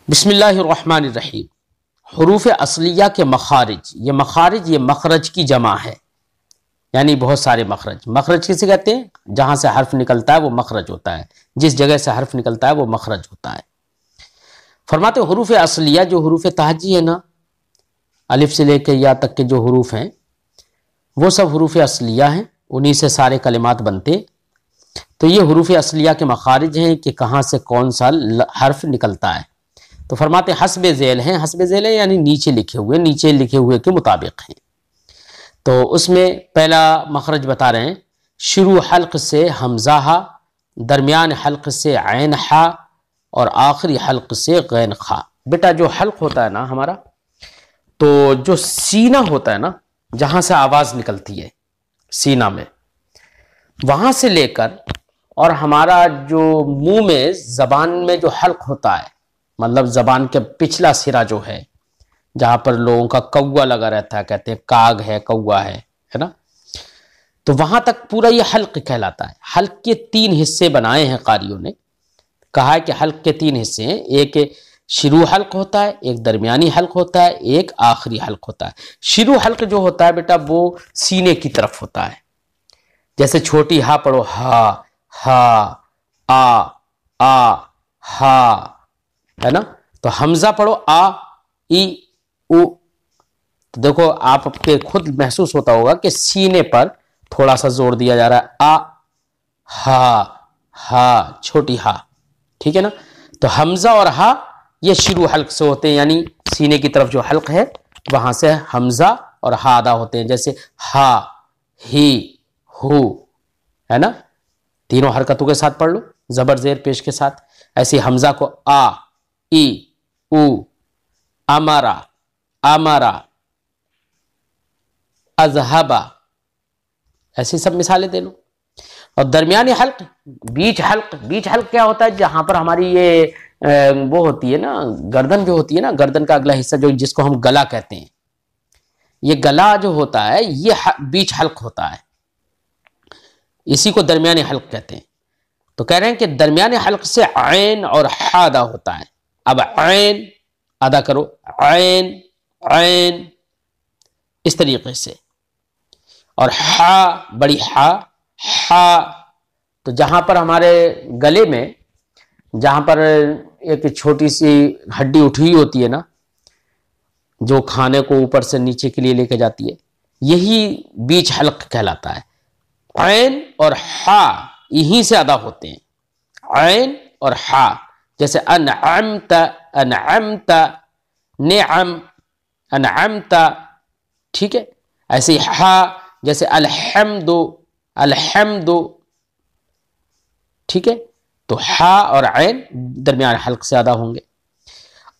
بسم اللہ الرحمن الرحیم۔ حروف اصلیہ کے مخارج، یہ مخرج کی جمع ہے، یعنی بہت سارے مخرج۔ مخرج کسے کہتے ہیں؟ جہاں سے حرف نکلتا ہے وہ مخرج ہوتا ہے، جس جگہ سے حرف نکلتا ہے وہ مخرج ہوتا ہے۔ فرماتے حروف اصلیہ، جو حروف تہجی ہے نا، الف سے لے کے یا تک کے جو حروف ہیں وہ سب حروف اصلیہ ہیں، انہی سے سارے کلمات بنتے۔ تو یہ حروف اصلیہ کے مخارج ہیں کہ کہاں سے کون سا حرف نکلتا ہے۔ تو فرماتے حسب ذیل ہیں، حسب ذیل ہیں یعنی نیچے لکھے ہوئے کے مطابق ہیں۔ تو اس میں پہلا مخرج بتا رہے ہیں، شروع حلق سے حمزہ ہا، درمیان حلق سے عین ہا، اور آخری حلق سے غین خا۔ بیٹا جو حلق ہوتا ہے نا ہمارا، تو جو سینہ ہوتا ہے نا، جہاں سے آواز نکلتی ہے سینہ میں، وہاں سے لے کر اور ہمارا جو منہ میں زبان میں جو حلق ہوتا ہے، مطلب زبان کے پچھلا سرا جو ہے، جہاں پر لوگوں کا کوا لگا رہتا ہے، کہتے ہیں کاگ ہے، کوا ہے نا، تو وہاں تک پورا یہ حلق کہلاتا ہے۔ حلق کے 3 حصے بنائے ہیں قاریوں نے، کہا ہے کہ حلق کے 3 حصے ہیں، ایک شروع حلق ہوتا ہے، ایک درمیانی حلق ہوتا ہے، ایک آخری حلق ہوتا ہے۔ شروع حلق جو ہوتا ہے بیٹا وہ سینے کی طرف ہوتا ہے، جیسے چھوٹی ہا پڑھو، ہا ہا آ ہا، ہے نا، تو حمزہ پڑھو آ ای او، تو دیکھو آپ کے خود محسوس ہوتا ہوگا کہ سینے پر تھوڑا سا زور دیا جا رہا ہے، آ ہا چھوٹی ہا، ٹھیک ہے نا۔ تو حمزہ اور ہا یہ شروع حلق سے ہوتے ہیں، یعنی سینے کی طرف جو حلق ہے وہاں سے حمزہ اور ہا ادا ہوتے ہیں، جیسے ہا ہی ہو، ہے نا، تینوں حرکتوں کے ساتھ پڑھ لو، زبر زیر پیش کے ساتھ۔ ایسے حمزہ کو آ ای او، امرا اذهبا، ایسی سب مثالیں دے لو۔ اور درمیانی حلق، بیچ حلق کیا ہوتا ہے؟ جہاں پر ہماری یہ وہ ہوتی ہے نا، گردن جو ہوتی ہے نا، گردن کا اگلا حصہ جو جس کو ہم گلا کہتے ہیں، یہ گلا جو ہوتا ہے یہ بیچ حلق ہوتا ہے، اسی کو درمیانی حلق کہتے ہیں۔ تو کہہ رہے ہیں کہ درمیانی حلق سے عین اور ہا ادا ہوتا ہے۔ اب عین ادا کرو، عین اس طریقے سے، اور ہا بڑی ہا، تو جہاں پر ہمارے گلے میں جہاں پر ایک چھوٹی سی ہڈی اٹھی ہوئی ہوتی ہے نا، جو کھانے کو اوپر سے نیچے کے لیے لے کے جاتی ہے، یہی بیچ حلق کہلاتا ہے۔ عین اور ہا یہیں سے ادا ہوتے ہیں، عین اور ہا، جیسے انعمت انعمت، ٹھیک ہے۔ ایسے ہی ہا جیسے الحمد، ٹھیک ہے۔ تو ہا اور عین درمیان حلق سے ادا ہوں گے۔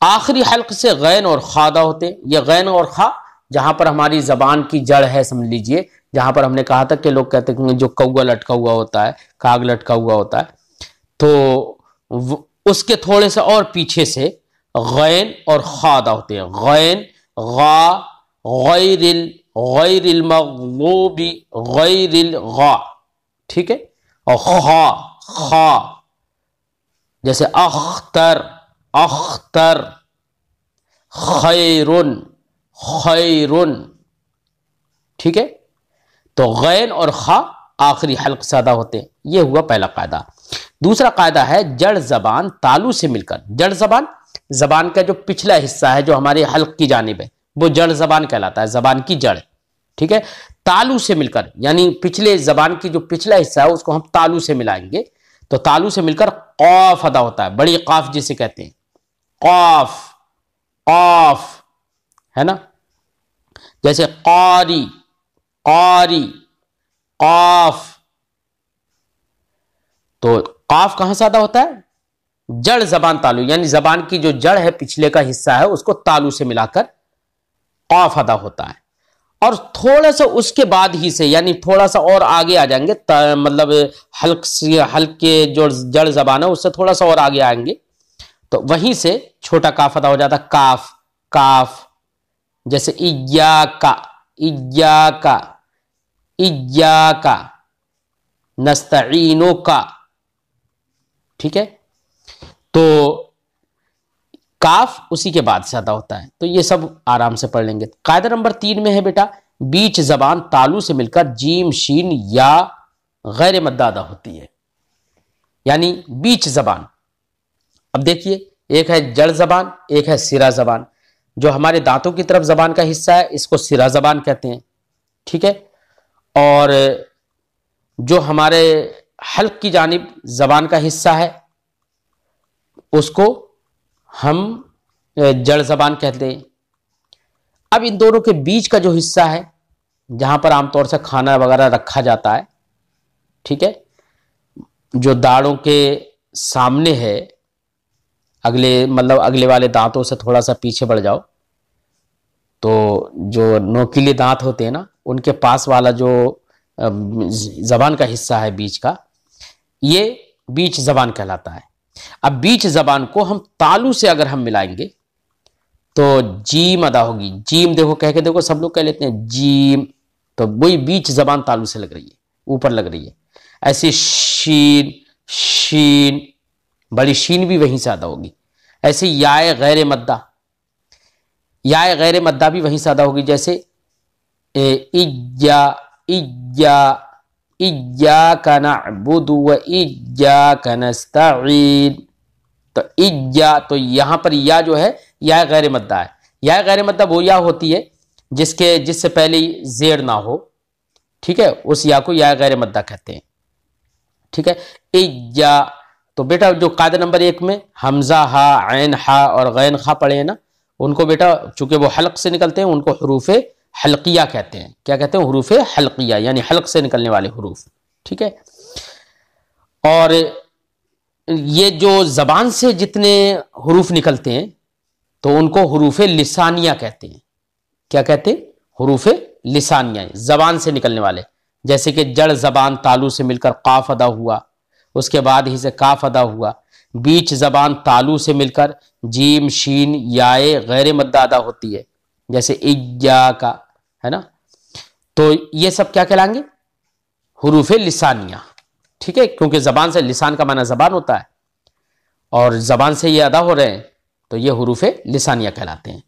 آخری حلق سے غین اور خا ادا ہوتے ہیں۔ یہ غین اور خا جہاں پر ہماری زبان کی جڑ ہے، سمجھ لیجئے، جہاں پر ہم نے کہا تھا کہ لوگ کہتے ہیں جو کوا لٹکا ہوا ہوتا ہے، کاگ لٹکا ہوا ہوتا ہے، تو اس کے تھوڑے سے اور پیچھے سے غین اور خا ادا ہوتے ہیں۔ غین غا، غیر المغضوب، غیر الغا، ٹھیک ہے۔ اور خا جیسے اختر، خیرن، ٹھیک ہے۔ تو غین اور خا آخری حلق سے ادا ہوتے ہیں۔ یہ ہوا پہلا قاعدہ۔ دوسرا قاعدہ ہے جڑ زبان تالو سے مل کر، جڑ زبان کا جو پچھلا حصہ ہے جو ہمارے حلق کی جانب ہے وہ جڑ زبان کہلاتا ہے، زبان کی جڑ، ٹھیک ہے۔ تالو سے مل کر یعنی پچھلے زبان کی جو پچھلا حصہ ہے اس کو ہم تالو سے ملائیں گے، تو تالو سے مل کر قاف ادا ہوتا ہے، بڑی قاف جسے کہتے ہیں، قاف، ہے نا، جیسے قاری، قاف۔ تو قاف کہاں سے ادا ہوتا ہے؟ جڑ زبان تالو، یعنی زبان کی جو جڑ ہے پچھلے کا حصہ ہے اس کو تالو سے ملا کر قاف ادا ہوتا ہے۔ اور تھوڑا سا اس کے بعد ہی سے، یعنی تھوڑا سا اور آگے آ جائیں گے، مطلب حلق کے جو جڑ زبان ہے اس سے تھوڑا سا اور آگے آئیں گے تو وہیں سے چھوٹا کاف ادا ہو جاتا ہے، کاف، جیسے ایاک نستعینک، ٹھیک ہے۔ تو کاف اسی کے بعد سے ادا ہوتا ہے. تو یہ سب آرام سے پڑھ لیں گے. قاعدہ نمبر 3 میں ہے بیٹا بیچ زبان تالو سے مل کر جیم شین یا غیر مدہ ادا ہوتی ہے. یعنی بیچ زبان. اب دیکھیے ایک ہے جڑ زبان ایک ہے سرا زبان. جو ہمارے دانتوں کی طرف زبان کا حصہ ہے اس کو سرا زبان کہتے ہیں. ٹھیک ہے. اور جو ہمارے حلق کی جانب زبان کا حصہ ہے اس کو ہم جڑ زبان کہتے ہیں. اب ان دونوں کے بیچ کا جو حصہ ہے جہاں پر عام طور سے کھانا وغیرہ رکھا جاتا ہے، ٹھیک ہے، جو داڑوں کے سامنے ہے، اگلے والے دانتوں سے تھوڑا سا پیچھے بڑھ جاؤ تو جو نوکیلے دانت ہوتے ہیں نا ان کے پاس والا جو زبان کا حصہ ہے بیچ کا، یہ بیچ زبان کہلاتا ہے. اب بیچ زبان کو ہم تالو سے اگر ہم ملائیں گے تو جیم ادا ہوگی. جیم دیکھو کہہ کے دیکھو، سب لوگ کہہ لیتے ہیں جیم، تو وہی بیچ زبان تالو سے لگ رہی ہے، اوپر لگ رہی ہے. ایسے شین، شین، بڑی شین بھی وہیں سے ادا ہوگی. ایسے یائے غیر مدہ، یائے غیر مدہ بھی وہیں سے ادا ہوگی. جیسے اجا، اجا، ایاک نعبد و ایاک نستعین. تو اجا، تو یہاں پر یا جو ہے یا غیر مدہ ہے. یا غیر مدہ وہ یا ہوتی ہے جس سے پہلے زیر نہ ہو، ٹھیک ہے، اس یا کو یا غیر مدہ کہتے ہیں. ٹھیک ہے. اجا، تو بیٹا جو قاعدہ نمبر 1 میں حمزہ ہا، عین ہا اور غین خا پڑھے ہیں نا، ان کو بیٹا چونکہ وہ حلق سے نکلتے ہیں ان کو حروف حلقیہ کہتے ہیں. کیا کہتے ہیں؟ حروف حلقیہ، یعنی حلق سے نکلنے والے حروف. ٹھیک ہے. اور یہ جو زبان سے جتنے حروف نکلتے ہیں تو ان کو حروف لسانیہ کہتے ہیں. کیا کہتے ہیں؟ حروف لسانیہ، زبان سے نکلنے والے. جیسے کہ جڑ زبان تالو سے مل کر قاف ادا ہوا، اس کے بعد ہی سے کاف ادا ہوا. بیچ زبان تالو سے مل کر جیم شین یائے غیر مدہ ادا ہوتی ہے، جیسے ایاک، ہے نا. تو یہ سب کیا کہلائیں گے؟ حروف لسانیہ. ٹھیک ہے، کیونکہ زبان سے، لسان کا معنی زبان ہوتا ہے، اور زبان سے یہ ادا ہو رہے ہیں تو یہ حروف لسانیہ کہلاتے ہیں.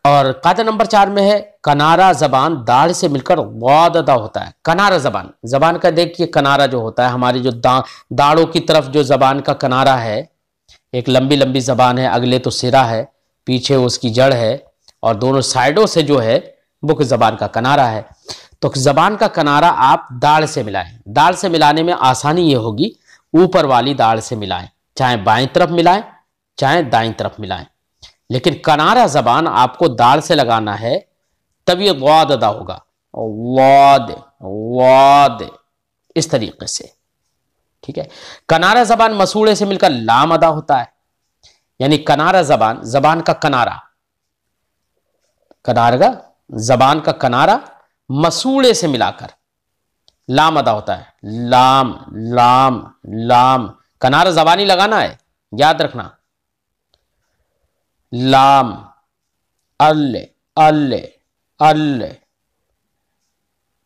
اور قاعدہ نمبر 4 میں ہے کنارہ زبان داڑھ سے مل کر غاد ادا ہوتا ہے. کنارہ زبان، زبان کا دیکھیے کنارہ جو ہوتا ہے، ہماری جو داڑھوں کی طرف جو زبان کا کنارہ ہے، ایک لمبی لمبی زبان ہے، اگلے تو سرا ہے، پیچھے اس کی جڑ ہے، اور دونوں سائڈوں سے جو ہے وہ زبان کا کنارہ ہے. تو زبان کا کنارہ آپ داڑھ سے ملائیں. داڑھ سے ملانے میں آسانی یہ ہوگی، اوپر والی داڑھ سے ملائیں، چاہے بائیں طرف ملائیں چاہے دائیں طرف ملائیں. لیکن کنارہ زبان آپ کو داڑھ سے لگانا ہے تب یہ غاد ادا ہوگا. غاد، غاد، اس طریقے سے. ٹھیک ہے. کنارہ زبان مسوڑے سے مل کر لام ادا ہوتا ہے. یعنی کنارہ زبان، زبان کا کنارہ، زبان کا کنارہ مسوڑے سے ملا کر لام ادا ہوتا ہے. لام، لام، لام. کنارہ زبانی لگانا ہے، یاد رکھنا. لام، ال، ال، ال،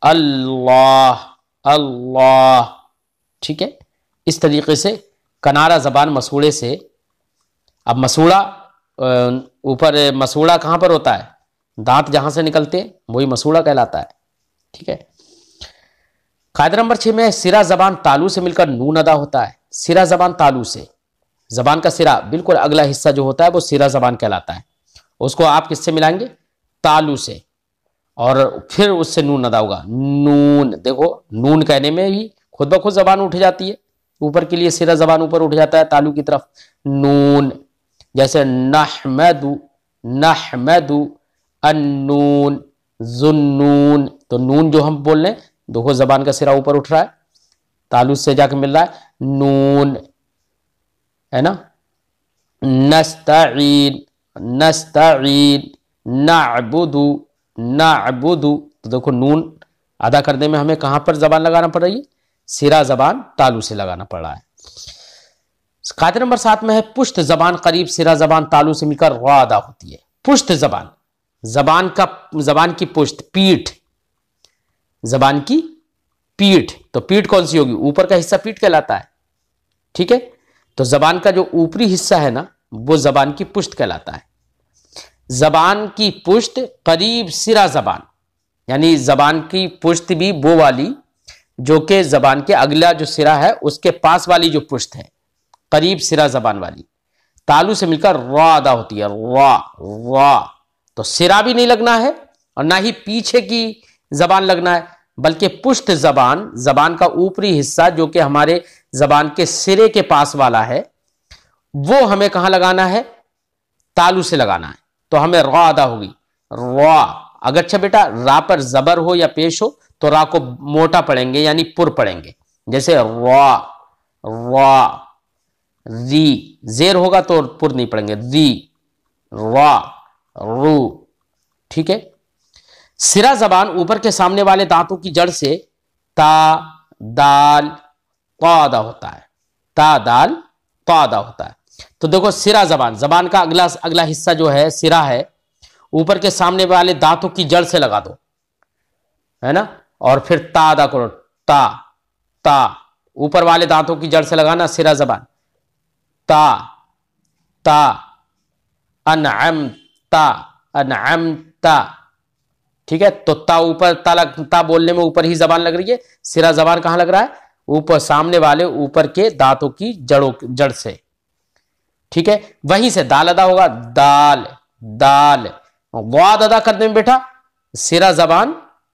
اللہ، اللہ. ٹھیک ہے. اس طریقے سے کنارہ زبان مسوڑے سے. اب مسوڑا، اوپر مسوڑا کہاں پر ہوتا ہے؟ دانت جہاں سے نکلتے ہیں وہی مسوڑا کہلاتا ہے. ٹھیک ہے. قاعدہ نمبر 6 میں سرا زبان تالو سے مل کر نون ادا ہوتا ہے. سرا زبان تالو سے، زبان کا سرا بالکل اگلا حصہ جو ہوتا ہے وہ سرا زبان کہلاتا ہے. اس کو آپ کس سے ملائیں گے؟ تالو سے، اور پھر اس سے نون ادا ہوگا. نون، دیکھو نون کہنے میں ہی خود بخود زبان اٹھ جاتی ہے، اوپر کے لیے سرا زبان اوپر اٹھ جاتا ہے تالو کی طرف. نون. جیسے نحمد، نحمد، النون، ذنون. تو نون جو ہم بول رہے ہیں دیکھو زبان کا سرا اوپر اٹھ رہا ہے، تالو سے جا کے مل رہا ہے. نون، ہے نا. نستعین، نستعین، نعبد، نعبد. تو دیکھو نون ادا کرنے میں ہمیں کہاں پر زبان لگانا پڑ رہی ہے؟ سرا زبان تالو سے لگانا پڑ رہا ہے. قاعدہ نمبر 7 میں ہے پشت زبان قریب سرا زبان تالو سے مل کر غا ادا ہوتی ہے. پشت زبان، زبان کی پشت، پیٹھ، زبان کی پیٹھ. تو پیٹھ کون سی ہوگی؟ اوپر کا حصہ پیٹھ کہلاتا ہے. ٹھیک ہے. تو زبان کا جو اوپری حصہ ہے نا وہ زبان کی پشت کہلاتا ہے. زبان کی پشت قریب سرا زبان، یعنی زبان کی پشت بھی وہ والی جو کہ زبان کے اگلا جو سرا ہے اس کے پاس والی جو پشت ہے، قریب سرا زبان والی. تالو سے مل کر را ادا ہوتی ہے، را را. تو سرا بھی نہیں لگنا ہے اور نہ ہی پیچھے کی زبان لگنا ہے، بلکہ پشت زبان، زبان کا اوپری حصہ جو کہ ہمارے زبان کے سرے کے پاس والا ہے، وہ ہمیں کہاں لگانا ہے؟ تالو سے لگانا ہے. تو ہمیں را ادا ہوگی، را. اگرچہ بیٹا را پر زبر ہو یا پیش ہو تو را کو موٹا پڑھیں گے، یعنی پر پڑھیں گے. جیسے را را. ری زیر ہوگا تو پر نہیں پڑھیں گے، ری را رو. ٹھیک ہے. سرا زبان اوپر کے سامنے والے دانتوں کی جڑ سے تا دال طا ادا ہوتا ہے، تا دال طا ادا ہوتا ہے. تو دیکھو سرا زبان، زبان کا اگلا حصہ جو ہے سرا ہے، اوپر کے سامنے والے دانتوں کی جڑ سے لگا دو، ہے نا، اور پھر تا ادا کرو. تا تا اوپر والے دانتوں کی جڑ سے لگانا سرا زبان. تا تا. انعمتا انعمتا. ٹھیک ہے. تو تا اوپر، تا بولنے میں اوپر ہی زبان لگ رہی ہے، سرا زبان کہاں لگ رہا ہے؟ اوپر، سامنے والے اوپر کے دانتوں کی جڑ سے. ٹھیک ہے. وہیں سے دال ادا ہوگا، دال دال. واد ادا کرنے میں بیٹا سرا زبان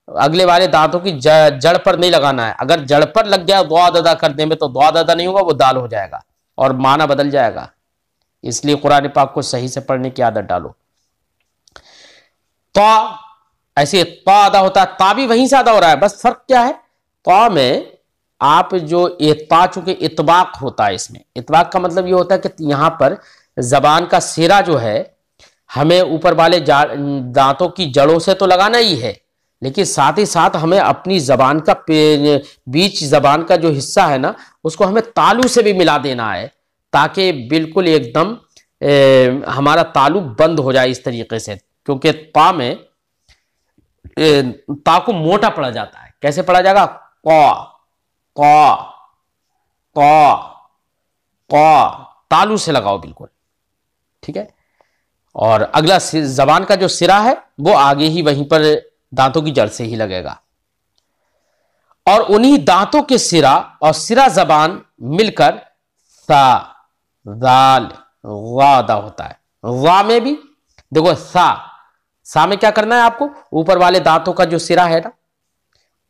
اگلے والے دانتوں کی جڑ پر نہیں لگانا ہے. اگر جڑ پر لگ گیا واد ادا کرنے میں تو واد ادا نہیں ہوگا، وہ دال ہو جائے گا اور معنی بدل جائے گا. اس لیے قرآن پاک کو صحیح سے پڑھنے کی عادت ڈالو. تا ایسے تا ادا ہوتا ہے، تا بھی وہیں سے ادا ہو رہا ہے، بس فرق کیا ہے؟ تا میں آپ جو تا، چونکہ اطباق ہوتا ہے، اس میں اطباق کا مطلب یہ ہوتا ہے کہ یہاں پر زبان کا سرا جو ہے ہمیں اوپر والے دانتوں کی جڑوں سے تو لگانا ہی ہے، لیکن ساتھ ہی ساتھ ہمیں اپنی زبان کا بیچ زبان کا جو حصہ ہے نا اس کو ہمیں تالو سے بھی ملا دینا ہے، تاکہ بالکل ایک دم ہمارا تالو بند ہو جائے اس طریقے سے. کیونکہ تا میں تا کو موٹا پڑا جاتا ہے. کیسے پڑا جائے گا؟ قا قا قا قا. تالو سے لگاؤ بالکل. ٹھیک ہے. اور اگلا زبان کا جو سرا ہے وہ آگے ہی وہیں پر دانتوں کی جڑ سے ہی لگے گا، اور انہی دانتوں کے سرا اور سرا زبان مل کر سا ذال غا ادا ہوتا ہے. غا میں بھی دیکھو سا میں کیا کرنا ہے آپ کو؟ اوپر والے دانتوں کا جو سرا ہے نا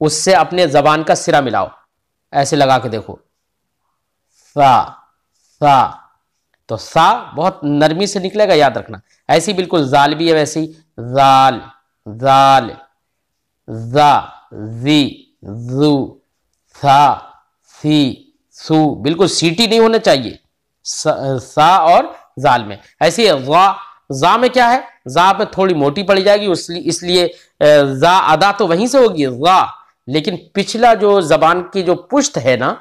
اس سے اپنے زبان کا سرا ملاؤ، ایسے لگا کے دیکھو، سا سا. تو سا بہت نرمی سے نکلے گا، یاد رکھنا. ایسی بالکل زال بھی ہے ویسے ہی، زال زال زا زی زو سا سی سو. بالکل سیٹی نہیں ہونا چاہیے سا اور زال میں. ایسی زا میں کیا ہے؟ زا میں تھوڑی موٹی پڑی جائے گی، اس لیے زا ادا تو وہیں سے ہوگی زا، لیکن پچھلا جو زبان کی جو پشت ہے نا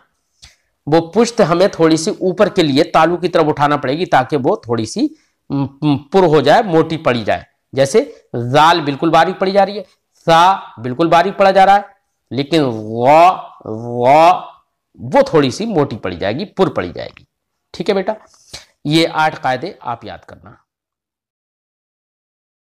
وہ پشت ہمیں تھوڑی سی اوپر کے لیے تالو کی طرف اٹھانا پڑے گی تاکہ وہ تھوڑی سی پر ہو جائے، موٹی پڑی جائے. جیسے زال بالکل باریک پڑی جا رہی ہے، سا بالکل باریک پڑا جا رہا ہے، لیکن وہ تھوڑی سی موٹی پڑی جائے گی، پر پڑی جائے گی. ٹھیک ہے بیٹا. یہ 8 قاعدے آپ یاد کرنا.